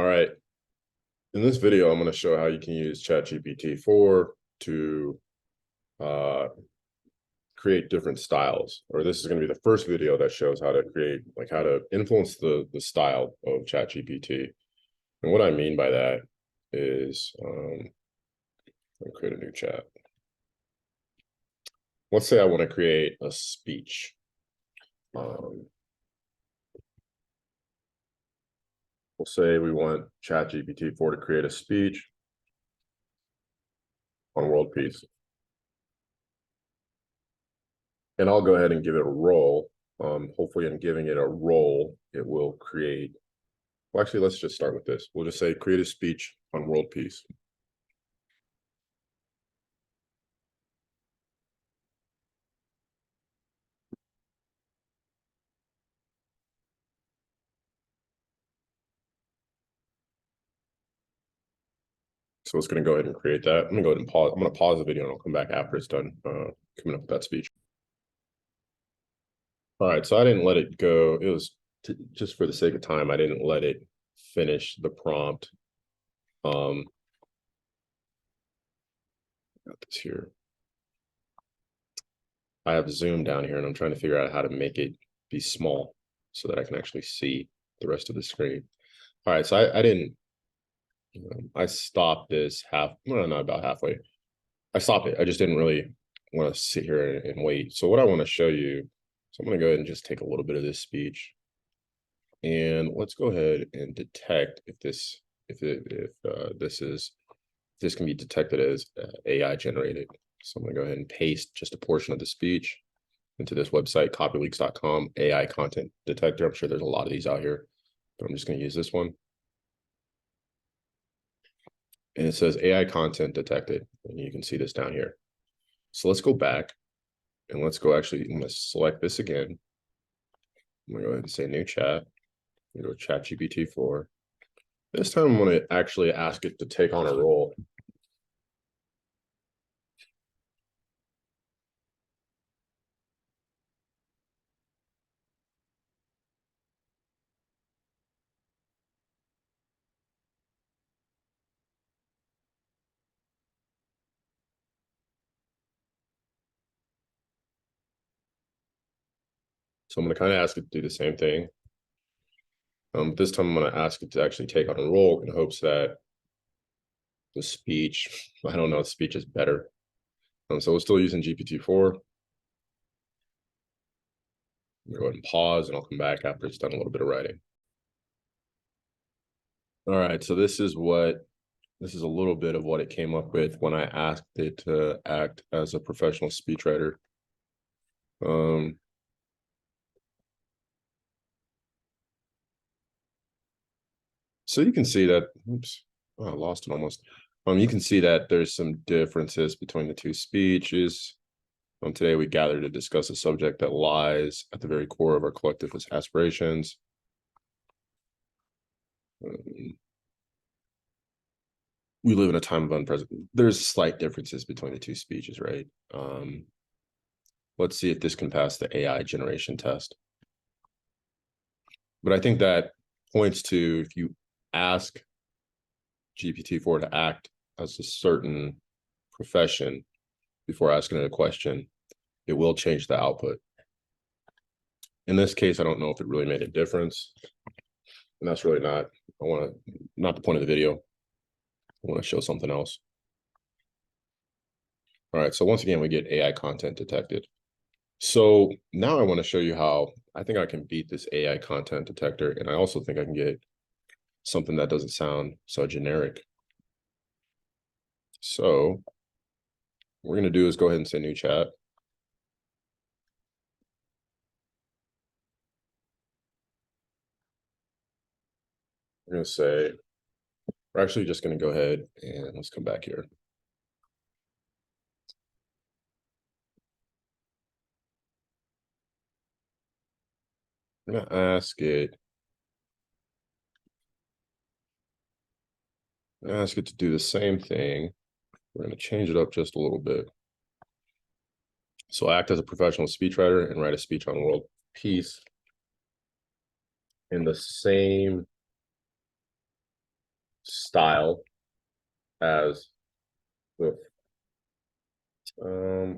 All right. In this video, I'm going to show how you can use ChatGPT-4 to create different styles. Or this is going to be the first video that shows how to create, like how to influence the style of ChatGPT. And what I mean by that is, I'll create a new chat. Let's say I want to create a speech. We'll say we want ChatGPT-4 to create a speech on world peace. And I'll go ahead and give it a role. Hopefully in giving it a role, it will create, well, actually, let's just start with this. We'll just say create a speech on world peace. So it's going to go ahead and create that. I'm going to go ahead and pause. I'm going to pause the video and I'll come back after it's done coming up with that speech. All right, so I didn't let it go. It was just for the sake of time, I didn't let it finish the prompt. Got this here. I have Zoom down here and I'm trying to figure out how to make it be small so that I can actually see the rest of the screen. All right, so I didn't, I stopped this well, not about halfway. I stopped it. I just didn't really want to sit here and wait. So what I want to show you, so I'm going to go ahead and just take a little bit of this speech. And let's go ahead and detect if this can be detected as AI generated. So I'm going to go ahead and paste just a portion of the speech into this website, copyleaks.com, AI content detector. I'm sure there's a lot of these out here, but I'm just going to use this one. And it says AI content detected, and you can see this down here. So let's go back and let's go I'm going to select this again. I'm going to go ahead and say new chat. I'm going to go ChatGPT-4. This time I'm going to actually ask it to take on a role. So I'm going to kind of ask it to do the same thing. This time I'm going to ask it to actually take on a role in hopes that the speech, I don't know, the speech is better. So we're still using GPT-4. I'm going to go ahead and pause and I'll come back after it's done a little bit of writing. All right, so this is a little bit of what it came up with when I asked it to act as a professional speechwriter. So you can see that, oops, oh, I lost it almost. You can see that there's some differences between the two speeches. Today we gathered to discuss a subject that lies at the very core of our collective aspirations. We live in a time of unprecedented. There's slight differences between the two speeches, right? Let's see if this can pass the AI generation test. But I think that points to, if you ask GPT-4 to act as a certain profession before asking it a question, it will change the output. In this case, I don't know if it really made a difference. And that's really not the point of the video. I want to show something else. All right, so once again, we get AI content detected. So now I want to show you how I think I can beat this AI content detector. And I also think I can get something that doesn't sound so generic. So what we're going to do is go ahead and say new chat. We're going to say, we're actually just going to go ahead and let's come back here. I'm going to ask it to do the same thing. We're going to change it up just a little bit. So act as a professional speechwriter and write a speech on world peace in the same style as the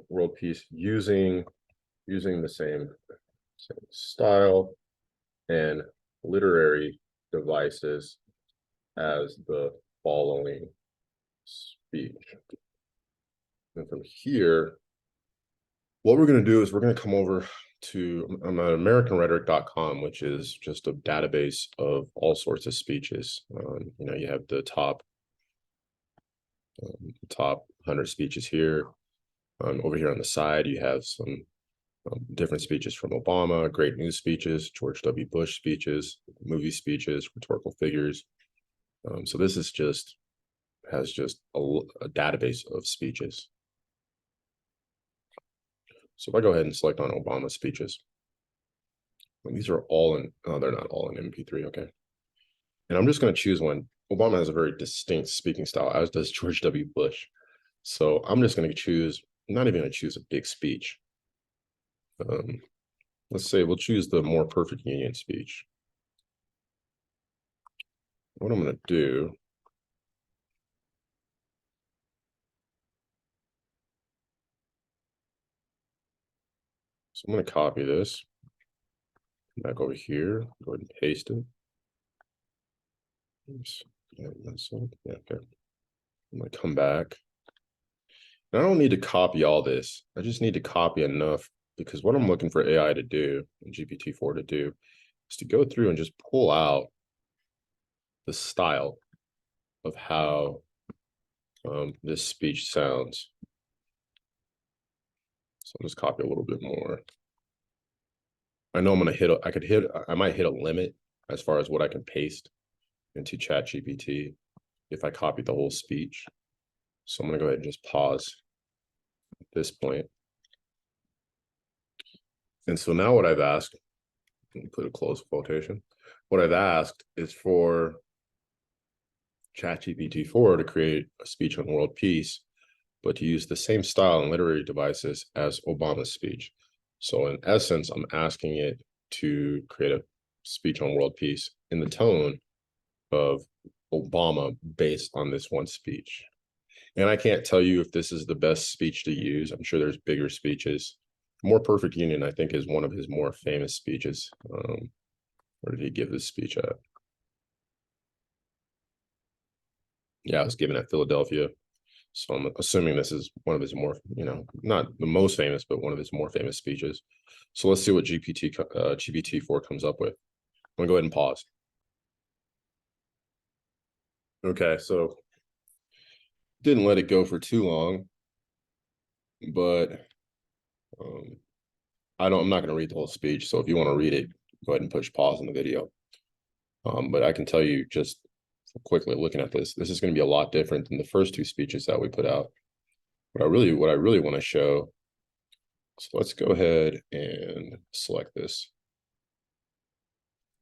world peace using the same style and literary devices as the following speech. And from here, what we're going to do is we're going to come over to americanrhetoric.com, which is just a database of all sorts of speeches. You have the top 100 speeches here. Over here on the side, you have some different speeches from Obama, great news speeches, George W. Bush speeches, movie speeches, rhetorical figures. So this is has a database of speeches. So if I go ahead and select on Obama speeches, and these are all in, oh, they're not all in MP3, okay. And I'm just going to choose one. Obama has a very distinct speaking style, as does George W. Bush. So I'm just going to choose, I'm not even going to choose a big speech. Let's say we'll choose the more perfect union speech. What I'm going to do, so I'm going to copy this back over here, go ahead and paste it. Oops. Yeah, okay. I'm going to come back. And I don't need to copy all this. I just need to copy enough, because what I'm looking for AI to do, and GPT-4 to do, is to go through and just pull out the style of how this speech sounds. So I'll just copy a little bit more. I know I might hit a limit as far as what I can paste into ChatGPT if I copy the whole speech. So I'm going to go ahead and just pause at this point. And so now what I've asked, put a close quotation, what I've asked is for ChatGPT-4 to create a speech on world peace, but to use the same style and literary devices as Obama's speech. So in essence, I'm asking it to create a speech on world peace in the tone of Obama based on this one speech. And I can't tell you if this is the best speech to use. I'm sure there's bigger speeches. More Perfect Union, I think, is one of his more famous speeches. Where did he give this speech at? Yeah, it was given at Philadelphia. So I'm assuming this is one of his more, not the most famous, but one of his more famous speeches. So let's see what GPT-4 comes up with. I'm gonna go ahead and pause. Okay, so didn't let it go for too long, but I'm not gonna read the whole speech. So if you want to read it, go ahead and push pause on the video. But I can tell you just quickly looking at this is going to be a lot different than the first two speeches that we put out. What I really want to show. So let's go ahead and select this.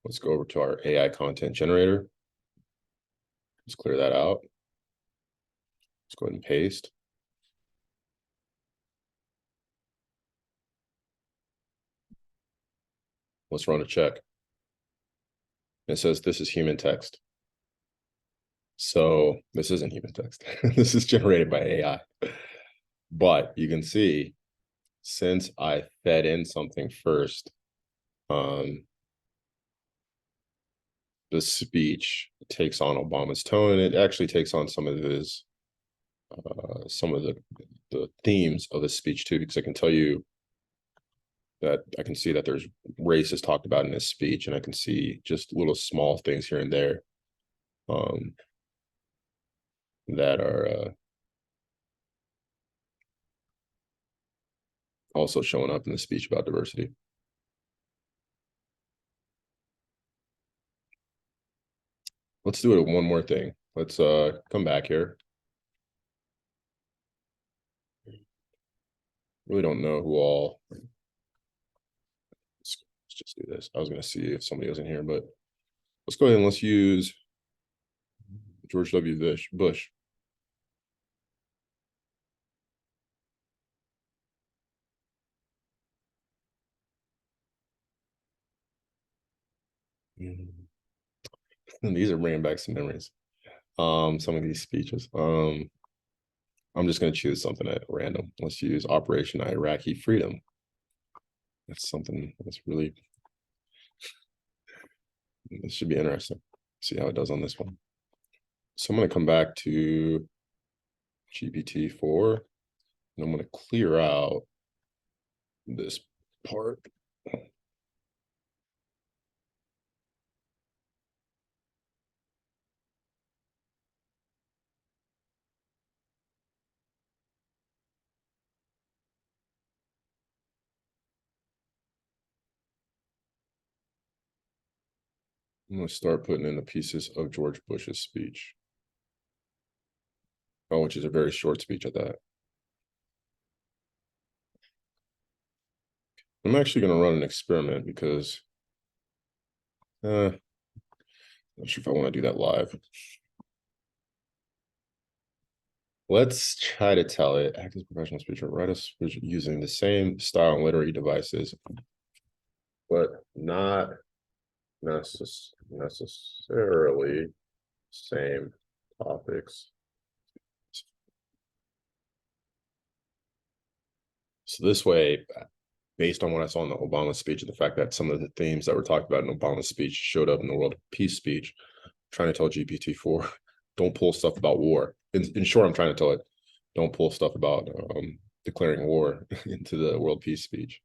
Let's go over to our AI content generator. Let's clear that out. Let's go ahead and paste. Let's run a check. It says this is human text. So this isn't human text. This is generated by AI. But you can see, since I fed in something first, the speech takes on Obama's tone, and it actually takes on some of his some of the themes of the speech too, because I can tell you that I can see that there's race is talked about in this speech, and I can see just little small things here and there that are also showing up in the speech about diversity. Let's do it one more thing. Let's come back here. Really don't know who all. Let's just do this. I was going to see if somebody was in here, but let's go ahead and let's use George W. Bush. And these are bringing back some memories. some of these speeches. I'm just gonna choose something at random. Let's use Operation Iraqi Freedom. That's something that's really, this should be interesting. See how it does on this one. So I'm gonna come back to GPT-4 and I'm gonna clear out this part. I'm gonna start putting in the pieces of George Bush's speech. Oh, which is a very short speech at that. I'm actually gonna run an experiment because I'm not sure if I want to do that live. Let's try to tell it, act as a professional speaker, write a speech using the same style and literary devices, but not necessarily same topics. So this way, based on what I saw in the Obama speech and the fact that some of the themes that were talked about in Obama's speech showed up in the World Peace speech, I'm trying to tell GPT-4, don't pull stuff about war. In short, I'm trying to tell it, don't pull stuff about declaring war into the World Peace speech.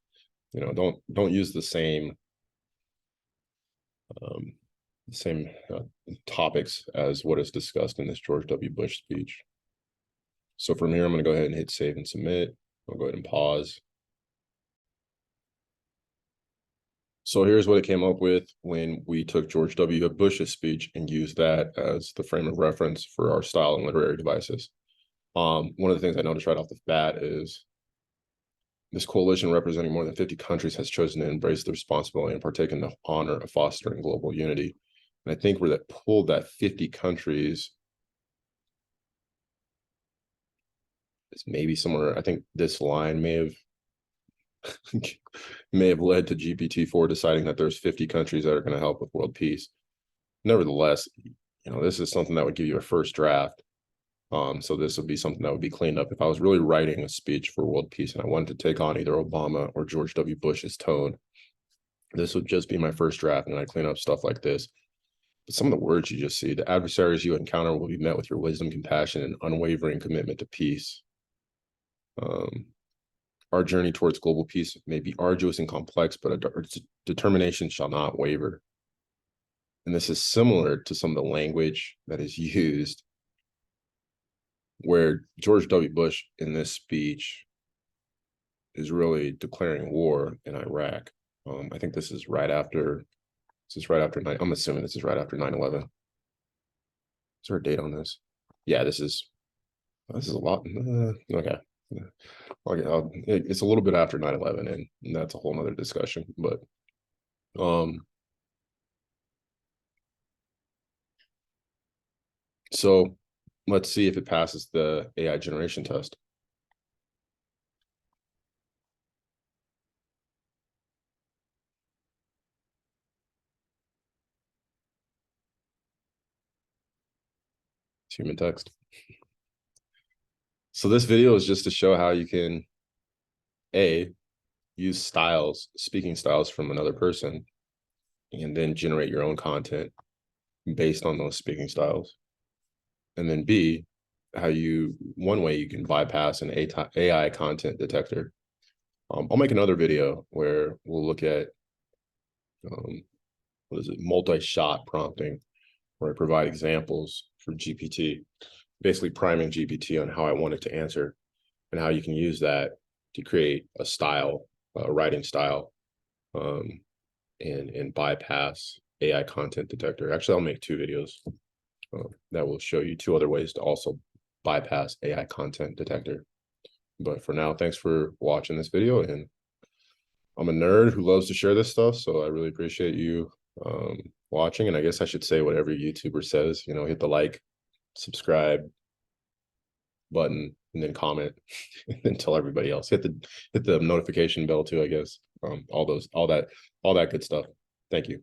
You know, don't use the same topics as what is discussed in this George W. Bush speech. So from here, I'm going to go ahead and hit save and submit. I'll go ahead and pause. So here's what it came up with when we took George W. Bush's speech and used that as the frame of reference for our style and literary devices. One of the things I noticed right off the bat is this coalition representing more than 50 countries has chosen to embrace the responsibility and partake in the honor of fostering global unity. And I think where that pulled that 50 countries is maybe somewhere, I think this line may have led to GPT-4 deciding that there's 50 countries that are going to help with world peace. Nevertheless, you know, this is something that would give you a first draft. So this would be something that would be cleaned up if I was really writing a speech for world peace and I wanted to take on either Obama or George W. Bush's tone. This would just be my first draft, and I clean up stuff like this. But some of the words you just see, the adversaries you encounter will be met with your wisdom, compassion, and unwavering commitment to peace. Our journey towards global peace may be arduous and complex, but our determination shall not waver. And this is similar to some of the language that is used where George W. Bush in this speech is really declaring war in Iraq. I think this is right after, I'm assuming this is right after 9/11. Is there a date on this? Yeah, this is a lot. Okay. It's a little bit after 9/11, and that's a whole nother discussion. But so let's see if it passes the AI generation test. It's human text. So this video is just to show how you can use speaking styles from another person, and then generate your own content based on those speaking styles. And then B, one way you can bypass an AI content detector. I'll make another video where we'll look at, multi-shot prompting, where I provide examples for GPT, basically priming GPT on how I want it to answer and how you can use that to create a style, a writing style, and bypass AI content detector. Actually, I'll make two videos that will show you two other ways to also bypass AI content detector. But for now, thanks for watching this video. And I'm a nerd who loves to share this stuff, so I really appreciate you watching. And I guess I should say what every YouTuber says, you know, hit the like, subscribe button, and then comment, and then tell everybody else. Hit the notification bell too, I guess. All that good stuff. Thank you.